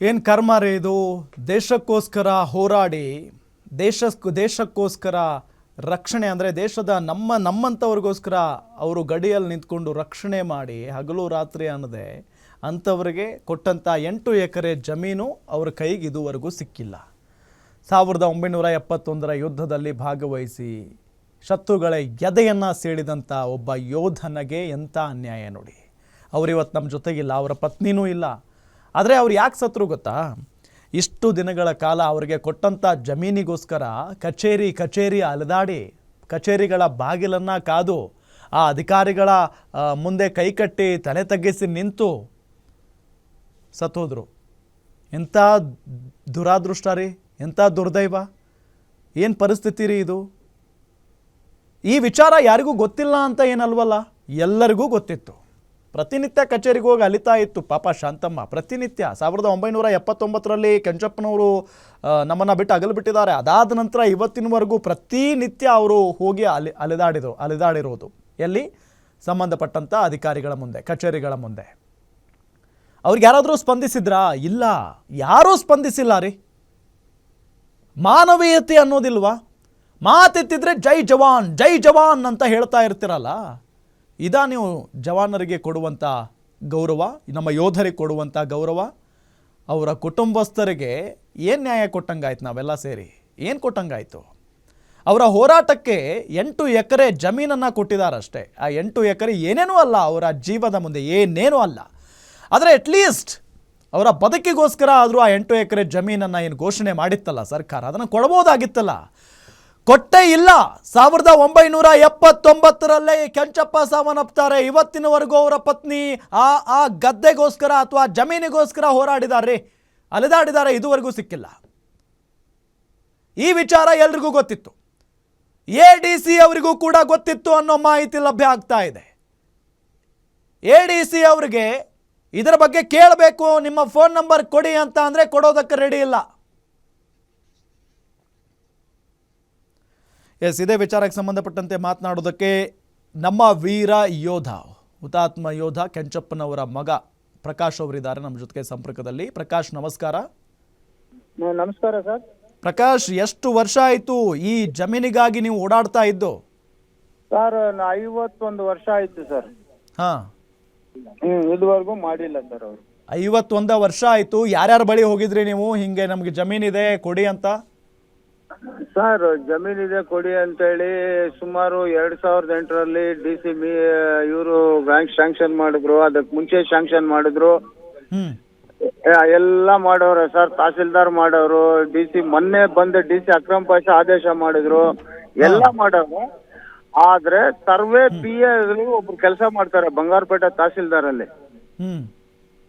ಏನು ಕರ್ಮ ರೀ ಇದು. ದೇಶಕ್ಕೋಸ್ಕರ ಹೋರಾಡಿ ದೇಶಕ್ಕೋಸ್ಕರ ರಕ್ಷಣೆ ಅಂದರೆ ದೇಶದ ನಮ್ಮಂಥವ್ರಿಗೋಸ್ಕರ ಅವರು ಗಡಿಯಲ್ಲಿ ನಿಂತ್ಕೊಂಡು ರಕ್ಷಣೆ ಮಾಡಿ ಹಗಲು ರಾತ್ರಿ ಅನ್ನದೆ ಅಂಥವ್ರಿಗೆ ಕೊಟ್ಟಂಥ 8 ಎಕರೆ ಜಮೀನು ಅವ್ರ ಕೈಗೆ ಇದುವರೆಗೂ ಸಿಕ್ಕಿಲ್ಲ. 1971 ಯುದ್ಧದಲ್ಲಿ ಭಾಗವಹಿಸಿ ಶತ್ರುಗಳ ಎದೆಯನ್ನು ಸೀಳಿದಂಥ ಒಬ್ಬ ಯೋಧನಿಗೆ ಎಂಥ ಅನ್ಯಾಯ ನೋಡಿ. ಅವರಿವತ್ತು ನಮ್ಮ ಜೊತೆಗಿಲ್ಲ, ಅವರ ಪತ್ನಿನೂ ಇಲ್ಲ. ಆದರೆ ಅವ್ರು ಯಾಕೆ ಸತ್ರು ಗೊತ್ತಾ? ಇಷ್ಟು ದಿನಗಳ ಕಾಲ ಅವರಿಗೆ ಕೊಟ್ಟಂಥ ಜಮೀನಿಗೋಸ್ಕರ ಕಚೇರಿ ಅಲೆದಾಡಿ ಕಚೇರಿಗಳ ಬಾಗಿಲನ್ನು ಕಾದು ಆ ಅಧಿಕಾರಿಗಳ ಮುಂದೆ ಕೈಕಟ್ಟಿ ತಲೆ ತಗ್ಗಿಸಿ ನಿಂತು ಸತ್ತೋದ್ರು. ಎಂಥ ದುರಾದೃಷ್ಟ ರೀ, ಎಂಥ ದುರ್ದೈವ, ಏನು ಪರಿಸ್ಥಿತಿ ರೀ ಇದು. ಈ ವಿಚಾರ ಯಾರಿಗೂ ಗೊತ್ತಿಲ್ಲ ಅಂತ ಏನಲ್ವಲ್ಲ, ಎಲ್ಲರಿಗೂ ಗೊತ್ತಿತ್ತು. ಪ್ರತಿನಿತ್ಯ ಕಚೇರಿಗೆ ಹೋಗಿ ಅಲಿತಾ ಇತ್ತು ಪಾಪ ಶಾಂತಮ್ಮ. ಪ್ರತಿನಿತ್ಯ 1979ರಲ್ಲಿ ಕೆಂಚಪ್ಪನವರು ನಮ್ಮನ್ನು ಬಿಟ್ಟು ಅಗಲ್ಬಿಟ್ಟಿದ್ದಾರೆ. ಅದಾದ ನಂತರ ಇವತ್ತಿನವರೆಗೂ ಪ್ರತಿನಿತ್ಯ ಅವರು ಹೋಗಿ ಅಲೆದಾಡಿರೋದು ಎಲ್ಲಿ? ಸಂಬಂಧಪಟ್ಟಂಥ ಅಧಿಕಾರಿಗಳ ಮುಂದೆ, ಕಚೇರಿಗಳ ಮುಂದೆ. ಅವ್ರಿಗೆ ಯಾರಾದರೂ ಸ್ಪಂದಿಸಿದ್ರಾ? ಇಲ್ಲ, ಯಾರೂ ಸ್ಪಂದಿಸಿಲ್ಲ ರೀ. ಮಾನವೀಯತೆ ಅನ್ನೋದಿಲ್ವಾ? ಮಾತೆತ್ತಿದ್ರೆ ಜೈ ಜವಾನ್ ಅಂತ ಹೇಳ್ತಾ ಇರ್ತೀರಲ್ಲ, ಇದಾ ನೀವು ಜವಾನರಿಗೆ ಕೊಡುವಂಥ ಗೌರವ, ನಮ್ಮ ಯೋಧರಿಗೆ ಕೊಡುವಂಥ ಗೌರವ? ಅವರ ಕುಟುಂಬಸ್ಥರಿಗೆ ಏನು ನ್ಯಾಯ ಕೊಟ್ಟಂಗಾಯ್ತು? ನಾವೆಲ್ಲ ಸೇರಿ ಏನು ಕೊಟ್ಟಂಗಾಯ್ತು? ಅವರ ಹೋರಾಟಕ್ಕೆ 8 ಎಕರೆ ಜಮೀನನ್ನು ಕೊಟ್ಟಿದ್ದಾರಷ್ಟೇ. ಆ 8 ಎಕರೆ ಏನೇನೂ ಅಲ್ಲ, ಅವರ ಜೀವದ ಮುಂದೆ ಏನೇನೂ ಅಲ್ಲ. ಆದರೆ ಅಟ್ಲೀಸ್ಟ್ ಅವರ ಬದುಕಿಗೋಸ್ಕರ ಆದರೂ ಆ 8 ಎಕರೆ ಜಮೀನನ್ನು ಏನು ಘೋಷಣೆ ಮಾಡಿತ್ತಲ್ಲ ಸರ್ಕಾರ, ಅದನ್ನು ಕೊಡ್ಬೋದಾಗಿತ್ತಲ್ಲ. ಕೊಟ್ಟೇ ಇಲ್ಲ. 1979ರಲ್ಲೇ ಕೆಂಚಪ್ಪ ಸಾವನ್ನಪ್ತಾರೆ. ಇವತ್ತಿನವರೆಗೂ ಅವರ ಪತ್ನಿ ಆ ಗದ್ದೆಗೋಸ್ಕರ ಅಥವಾ ಜಮೀನಿಗೋಸ್ಕರ ಹೋರಾಡಿದ್ದಾರೆ, ಅಲೆದಾಡಿದ್ದಾರೆ, ಇದುವರೆಗೂ ಸಿಕ್ಕಿಲ್ಲ. ಈ ವಿಚಾರ ಎಲ್ರಿಗೂ ಗೊತ್ತಿತ್ತು. ADC ಅವರಿಗೂ ಕೂಡ ಗೊತ್ತಿತ್ತು ಅನ್ನೋ ಮಾಹಿತಿ ಲಭ್ಯ ಆಗ್ತಾ ಇದೆ. ADC ಅವರಿಗೆ ಇದರ ಬಗ್ಗೆ ಕೇಳಬೇಕು, ನಿಮ್ಮ ಫೋನ್ ನಂಬರ್ ಕೊಡಿ ಅಂತ ಅಂದರೆ ಕೊಡೋದಕ್ಕೆ ರೆಡಿ ಇಲ್ಲ. ಇದೇ ವಿಚಾರಕ್ಕೆ ಸಂಬಂಧಪಟ್ಟಂತೆ ಮಾತನಾಡೋದಕ್ಕೆ ನಮ್ಮ ವೀರ ಯೋಧ, ಹುತಾತ್ಮ ಯೋಧ ಕೆಂಚಪ್ಪನವರ ಮಗ ಪ್ರಕಾಶ್ ಅವರಿದ್ದಾರೆ ನಮ್ಮ ಜೊತೆಗೆ ಸಂಪರ್ಕದಲ್ಲಿ. ಪ್ರಕಾಶ್, ನಮಸ್ಕಾರ. ನಮಸ್ಕಾರ ಸರ್. ಪ್ರಕಾಶ್, ಎಷ್ಟು ವರ್ಷ ಆಯಿತು ಈ ಜಮೀನಿಗಾಗಿ ನೀವು ಓಡಾಡ್ತಾ ಇದ್ದು? ಸರ್ 51 ವರ್ಷ ಆಯ್ತು ಸರ್. ಇದುವರೆಗೂ ಮಾಡಿಲ್ಲ ಸರ್ ಅವರು. 51 ವರ್ಷ ಆಯ್ತು. ಯಾರ್ಯಾರ ಬಳಿ ಹೋಗಿದ್ರಿ ನೀವು? ಹಿಂಗೆ ನಮ್ಗೆ ಜಮೀನಿದೆ ಕೊಡಿ ಅಂತ? ಸರ್ ಜಮೀನಿದೆ ಕೊಡಿ ಅಂತೇಳಿ ಸುಮಾರು 2008ರಲ್ಲಿ DC ಇವರು ಬ್ಯಾಂಕ್ ಶಾಂಕ್ಷನ್ ಮಾಡಿದ್ರು, ಅದಕ್ಕೆ ಮುಂಚೆ ಶಾಂಕ್ಷನ್ ಮಾಡಿದ್ರು, ಎಲ್ಲ ಮಾಡೋರು ಸರ್. ತಹಸೀಲ್ದಾರ್ ಮಾಡೋರು, DC ಮೊನ್ನೆ ಬಂದು DC ಅಕ್ರಮ್ ಪಾಷಾ ಆದೇಶ ಮಾಡಿದ್ರು, ಎಲ್ಲ ಮಾಡೋರು. ಆದ್ರೆ ಸರ್ವೆ PA ಒಬ್ರು ಕೆಲಸ ಮಾಡ್ತಾರೆ ಬಂಗಾರಪೇಟೆ ತಹಸೀಲ್ದಾರಲ್ಲಿ.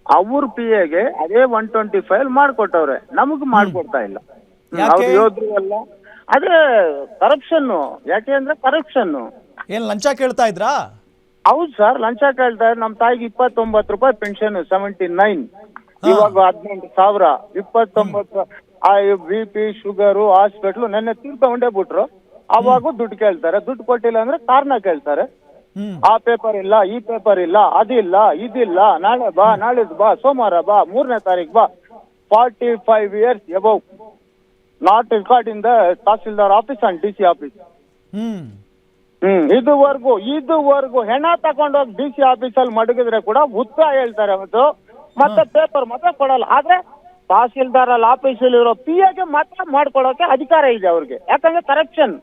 ಅವ್ರ PAಗೆ ಅದೇ 125 ಮಾಡ್ಕೊಟ್ಟವ್ರೆ, ನಮಗ್ ಮಾಡ್ಕೊಡ್ತಾ ಇಲ್ಲ. ಅವ್ರು ಯೋಧರು ಎಲ್ಲ ಅದೇ ಕರಪ್ಷನ್. ಯಾಕೆ ಅಂದ್ರೆ ಕರಪ್ಷನ್. ಏನ್ ಲಂಚ ಕೇಳ್ತಾ ಇದ್ರಾ? ಹೌದು ಸರ್, ಲಂಚ ಕೇಳ್ತಾ ಇದ್ರು. ನಮ್ ತಾಯಿಗೆ 29 ರೂಪಾಯಿ ಪೆನ್ಷನ್, 79. ಇವಾಗ 18,000. 29 BP ಶುಗರು ಹಾಸ್ಪಿಟ್ಲು ನೆನ್ನೆ ತೀರ್ಕೊಂಡೇ ಬಿಟ್ರು. ಅವಾಗೂ ದುಡ್ಡು ಕೇಳ್ತಾರೆ. ದುಡ್ಡು ಕೊಟ್ಟಿಲ್ಲ ಅಂದ್ರೆ ಕಾರಣ ಕೇಳ್ತಾರೆ. ಆ ಪೇಪರ್ ಇಲ್ಲ, ಈ ಪೇಪರ್ ಇಲ್ಲ, ಅದಿಲ್ಲ, ಇದಿಲ್ಲ, ನಾಳೆ ಬಾ, ನಾಳಿದ್ದು ಬಾ, ಸೋಮವಾರ ಬಾ, 3ನೇ ತಾರೀಕು ಬಾ. 45 years above not record in the tahsildar office and DC office. ಇದುವರೆಗೂ ಹೆಣ ತಗೊಂಡೋಗಿ DC ಆಫೀಸಲ್ಲಿ ಮಡಗಿದ್ರೆ ಕೂಡ ಉತ್ತರ ಹೇಳ್ತಾರೆ ಅವತ್ತು, ಮತ್ತೆ ಪೇಪರ್ ಮಾತ್ರ ಕೊಡಲ್ಲ. ಆದ್ರೆ ತಹಸೀಲ್ದಾರ್ ಅಲ್ಲಿ ಆಫೀಸಲ್ಲಿ ಇರೋ PAಗೆ ಮಾತ್ರ ಮಾಡ್ಕೊಡೋಕೆ ಅಧಿಕಾರ ಇದೆ ಅವ್ರಿಗೆ. ಯಾಕಂದ್ರೆ ಕರಪ್ಷನ್.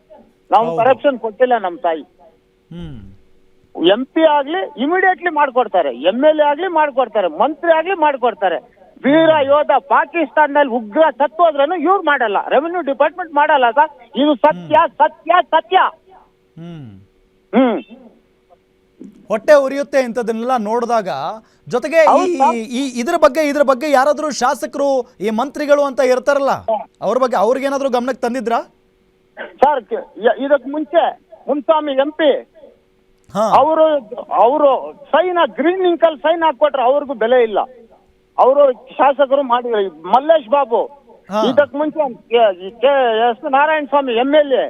ನಾವು ಕರಪ್ಷನ್ ಕೊಟ್ಟಿಲ್ಲ ನಮ್ಮ ತಾಯಿ. MP ಆಗ್ಲಿ ಇಮಿಡಿಯೇಟ್ಲಿ ಮಾಡ್ಕೊಡ್ತಾರೆ, MLA ಆಗ್ಲಿ ಮಾಡ್ಕೊಡ್ತಾರೆ, ಮಂತ್ರಿ ಆಗ್ಲಿ ಮಾಡ್ಕೊಡ್ತಾರೆ. ವೀರ ಯೋಧ ಪಾಕಿಸ್ತಾನದಲ್ಲಿ ಉಗ್ರ ಸತ್ತೋದ್ರೂ ಇವ್ರು ಮಾಡಲ್ಲ, ರೆವಿನ್ಯೂ ಡಿಪಾರ್ಟ್ಮೆಂಟ್ ಮಾಡಲ್ಲ ಸರ್. ಇದು ಸತ್ಯ ಸತ್ಯ ಸತ್ಯ. ಹೊಟ್ಟೆ ಉರಿಯುತ್ತೆ ಇಂಥದನ್ನೆಲ್ಲ ನೋಡಿದಾಗ. ಜೊತೆಗೆ ಇದ್ರ ಬಗ್ಗೆ ಯಾರಾದ್ರೂ ಶಾಸಕರು, ಈ ಮಂತ್ರಿಗಳು ಅಂತ ಇರ್ತಾರಲ್ಲ, ಅವ್ರ ಬಗ್ಗೆ ಅವ್ರಿಗೇನಾದ್ರೂ ಗಮನಕ್ಕೆ ತಂದಿದ್ರಾ ಸರ್? ಇದಕ್ ಮುಂಚೆ ಮುನ್ಸ್ವಾಮಿ MP ಅವರು ಸೈನ್ ಗ್ರೀನ್ ಇಂಕಲ್ ಸೈನ್ ಹಾಕೊಟ್ರೆ ಅವ್ರಿಗೂ ಬೆಲೆ ಇಲ್ಲ. ಅವರು ಶಾಸಕರು ಮಾಡಿದ್ರು. ಮಲ್ಲೇಶ್ ಬಾಬು, ಇದಕ್ ಮುಂಚೆ S ನಾರಾಯಣ ಸ್ವಾಮಿ MLA,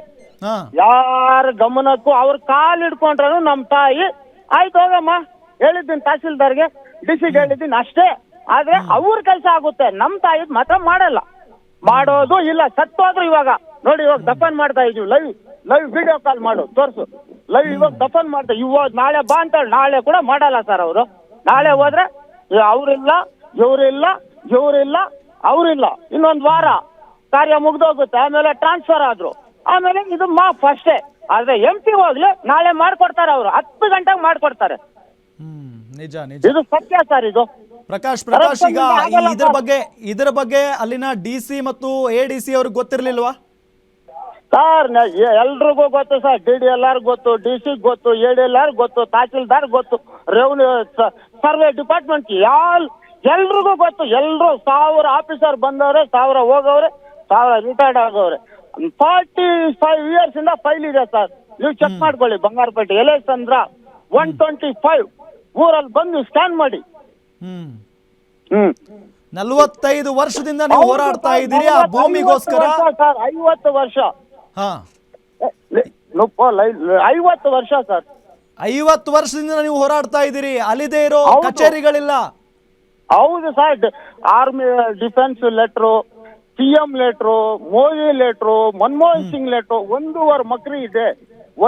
ಯಾರ ಗಮನಕ್ಕೂ ಅವ್ರ ಕಾಲ್ ಹಿಡ್ಕೊಂಡ್ರು ನಮ್ ತಾಯಿ ಆಯ್ತು ಹೋಗಮ್ಮ ಹೇಳಿದ್ದೀನಿ ತಹಸೀಲ್ದಾರ್ಗೆ, DC ಹೇಳಿದ್ದೀನಿ ಅಷ್ಟೇ. ಆದ್ರೆ ಅವ್ರ ಕೆಲಸ ಆಗುತ್ತೆ, ನಮ್ ತಾಯಿದ್ ಮಾತ್ರ ಮಾಡಲ್ಲ, ಮಾಡೋದು ಇಲ್ಲ. ಸತ್ತೋದ್ರು ಇವಾಗ ನೋಡಿ, ಇವಾಗ ದಫನ್ ಮಾಡ್ತಾ ಇದೀವಿ, ಲೈವ್ ವಿಡಿಯೋ ಕಾಲ್ ಮಾಡು ತೋರ್ಸು, ಲೈವ್ ಇವಾಗ ದಫನ್ ಮಾಡ್ತಾ, ಇವಾಗ ನಾಳೆ ಬಾ ಅಂತ ನಾಳೆ ಕೂಡ ಮಾಡಲ್ಲ ಸರ್ ಅವರು. ನಾಳೆ ಹೋದ್ರೆ ಅವ್ರಿಲ್ಲ ಇವ್ರಿಲ್ಲ ಅವ್ರಿಲ್ಲ, ಇನ್ನೊಂದ್ ವಾರ ಕಾರ್ಯ ಮುಗ್ದೋಗುತ್ತೆ, ಆಮೇಲೆ ಟ್ರಾನ್ಸ್ಫರ್ ಆದ್ರು, ಆಮೇಲೆ ಇದು ಮಾಫ್ ಅಷ್ಟೇ. ಆದ್ರೆ MP ಹೋಗ್ಲಿ ನಾಳೆ ಮಾಡ್ಕೊಡ್ತಾರೆ, ಅವರು 10 ಗಂಟೆಗೆ ಮಾಡ್ಕೊಡ್ತಾರೆ. ನಿಜ ನಿಜ. ಇದು ಸತ್ಯ ಸರ್ ಇದು. ಪ್ರಕಾಶ್ ಈಗ ಇದ್ರ ಬಗ್ಗೆ ಅಲ್ಲಿನ DC ಮತ್ತು ADC ಅವ್ರಿಗೆ ಗೊತ್ತಿರ್ಲಿಲ್ವಾ? ಸರ್ ಎಲ್ರಿಗೂ ಗೊತ್ತು ಸರ್, DDLR ಗೊತ್ತು, DC ಗೊತ್ತು, ADLR ಗೊತ್ತು, ತಹಸೀಲ್ದಾರ್ ಗೊತ್ತು, ರೆವಿನ್ಯೂ ಸರ್ವೆ ಡಿಪಾರ್ಟ್ಮೆಂಟ್ ಎಲ್ರಿಗೂ ಗೊತ್ತು. ಎಲ್ರು 1000 ಆಫೀಸರ್ ಬಂದವ್ರೆ, 1000 ಹೋಗವ್ರೆ, 1000 ರಿಟೈರ್ಡ್ ಆಗವ್ರೆ. 45 years ಇಂದ ಫೈಲ್ ಇದೆ ಸರ್, ನೀವು ಚೆಕ್ ಮಾಡ್ಕೊಳ್ಳಿ. ಬಂಗಾರಪೇಟೆ LS ಅಂದ್ರ 125 ಊರಲ್ಲಿ ಬಂದು ಸ್ಕ್ಯಾನ್ ಮಾಡಿ. 45 ವರ್ಷದಿಂದ ನೀವು ಹೋರಾಡ್ತಾ ಇದ್ದೀರಿ ಆ ಭೂಮಿಗೋಸ್ಕರ. 50 ವರ್ಷ. 50 ವರ್ಷ ಸರ್, 50 ವರ್ಷದಿಂದ ನೀವು ಹೋರಾಡ್ತಾ ಇದ್ದೀರಿ, ಅಲ್ಲಿದೆ ಇರೋ ಕಚೇರಿಗಳಿಲ್ಲ. ಹೌದು sir, army defence letter, CM letter, Modi letter, Manmohan Singh letter, 1.5 ಮಕ್ರಿ ಇದೆ.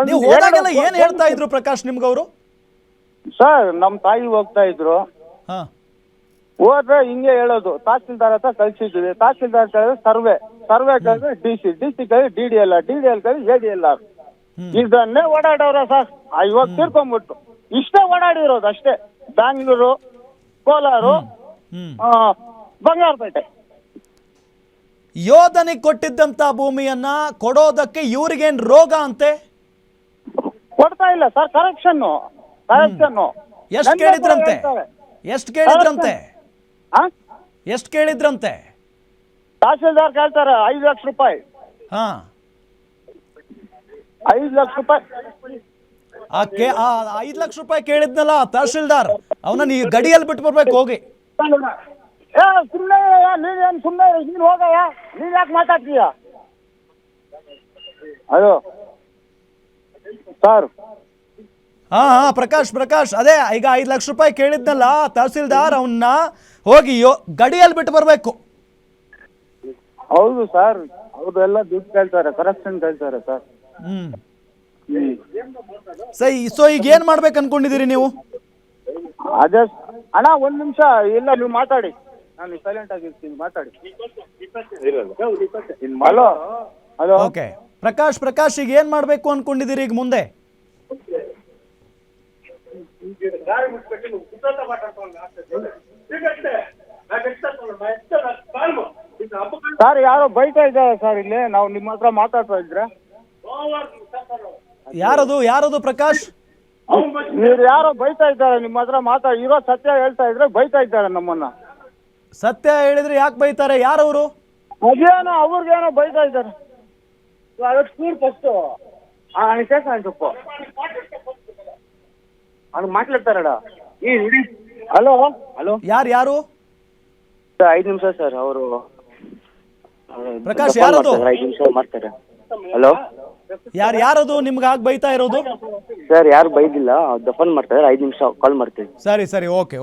ನೀವು ಹೋದಾಗೆಲ್ಲ ಏನ್ ಹೇಳ್ತಾ ಇದ್ರು ಪ್ರಕಾಶ್ ನಿಮ್ಗವರು? ಸರ್ ನಮ್ ತಾಯಿ ಹೋಗ್ತಾ ಇದ್ರು, ಹೋದ್ರೆ ಹಿಂಗೆ ಹೇಳೋದು, ತಹಸೀಲ್ದಾರ್ ಹತ್ರ ಕಳ್ಸಿದ್ವಿ, ತಹಸೀಲ್ದಾರ್ ಕಳಿದ್ರೆ ಸರ್ವೆ ಕಳಿದ್ರೆ DC ಕಳಿದ್ರೆ DDLR ಕಳಿದ್ರೆ ADLR. ಇದನ್ನೇ ಓಡಾಡವ್ರೆ ಸರ್. ಇವಾಗ ತೀರ್ಕೊಂಡ್ಬಿಟ್ಟು ಇಷ್ಟೇ ಓಡಾಡಿರೋದು ಅಷ್ಟೇ. ಬ್ಯಾಂಗ್ಳೂರು, ಕೋಲಾರು, ಬಂಗಾರಪೇಟೆ. ಯೋಧನಿಗೆ ಕೊಟ್ಟಿದ್ದಂತ ಭೂಮಿಯನ್ನ ಕೊಡೋದಕ್ಕೆ ಇವ್ರಿಗೇನ್ ರೋಗ ಅಂತೆ? ಕೊಡ್ತಾ ಇಲ್ಲ ಸರ್, ಕರೆಕ್ಷನ್. ಎಷ್ಟು ಕೇಳಿದ್ರಂತೆ? ತಹಸೀಲ್ದಾರ್ ಕೇಳ್ತಾರೆ 5 ಲಕ್ಷ ರೂಪಾಯಿ. 5 ಲಕ್ಷ ರೂಪಾಯಿ. 5 ಲಕ್ಷ ರೂಪಾಯಿ ಕೇಳಿದ್ನಲ್ಲ ತಹಸೀಲ್ದಾರ್, ಅವನ ನೀವು ಗಡಿಯಲ್ಲಿ ಬಿಟ್ಟು ಬರ್ಬೇಕು ಹೋಗಿ. ಸುಮ್ಮನೆ ನೀನ್ ಹೋಗಯ್ಯ, ನೀನ್ ಯಾಕೆ ಮಾತಾಡ್ತೀಯ? ಅಯ್ಯೋ ಸರ್. ಪ್ರಕಾಶ್ ಅದೇ ಈಗ 5 ಲಕ್ಷ ರೂಪಾಯಿ ಕೇಳಿದ್ನಲ್ಲ ತಹಸೀಲ್ದಾರ್, ಅವನ್ನ ಹೋಗಿ ಗಡಿಯಲ್ಲಿ ಬಿಟ್ಟು ಬರ್ಬೇಕು. ಹೌದು ಸರ್, ಅವ್ರೆಲ್ಲ ದುಡ್ಡು ಕೇಳ್ತಾರೆ, ಕರೆಕ್ಷನ್ ಕೇಳ್ತಾರೆ ಸರ್. ಸೊ ಈಗ ಏನ್ ಮಾಡ್ಬೇಕು ಅನ್ಕೊಂಡಿದೀರಿ ನೀವು? ಅದೇ ಅಣ್ಣ, 1 ನಿಮಿಷ ಇಲ್ಲ, ನೀವು ಮಾತಾಡಿ, ನಾನು ಸೈಲೆಂಟ್ ಆಗಿರ್ತೀನಿ, ಮಾತಾಡಿ. ಹಲೋ. ಓಕೆ ಪ್ರಕಾಶ್ ಈಗ ಏನ್ ಮಾಡ್ಬೇಕು ಅನ್ಕೊಂಡಿದೀರಿ ಈಗ ಮುಂದೆ? ಸರ್ ಯಾರೋ ಬೈತಾ ಇದ್ದಾರೆ ಸರ್, ಇಲ್ಲಿ ನಾವು ನಿಮ್ಮ ಹತ್ರ ಮಾತಾಡ್ತಾ ಇದ್ರೆ. ಯಾರದು ಪ್ರಕಾಶ್? ನೀವು ಯಾರೋ ಬೈತಾ ಇದ್ದಾರೆ ನಿಮ್ಮ ಹತ್ರ ಇರೋ ಸತ್ಯ ಹೇಳ್ತಾ ಇದ್ರೆ ಬೈತಾ ಇದ್ದಾರೆ ನಮ್ಮನ್ನ. ಸತ್ಯ ಹೇಳಿದ್ರೆ ಯಾಕೆ ಬೈತಾರೆ? ಯಾರವರು? ಅದೇನೋ ಅವ್ರಿಗೇನೋ ಬೈತಾ ಇದ್ದಾರೆ. ಮಾತಾಡ್ತಾರಡ. ಹಲೋ ಯಾರು? 5 ನಿಮಿಷ ಸರ್, ಅವರು ಪ್ರಕಾಶ್ ಯಾರದು? 5 ನಿಮಿಷ ಮಾಡ್ತಾರೆ. ಹಲೋ ಯಾರದು ನಿಮ್ಗೆ ಆಗ ಬೈತಾ ಇರೋದು? ಸರ್ ಯಾರು ಬೈದಿಲ್ಲ, ದಫನ್ ಮಾಡ್ತಾರೆ, 5 ನಿಮಿಷ ಕಾಲ್ ಮಾಡ್ತೀವಿ. ಸರಿ ಓಕೆ.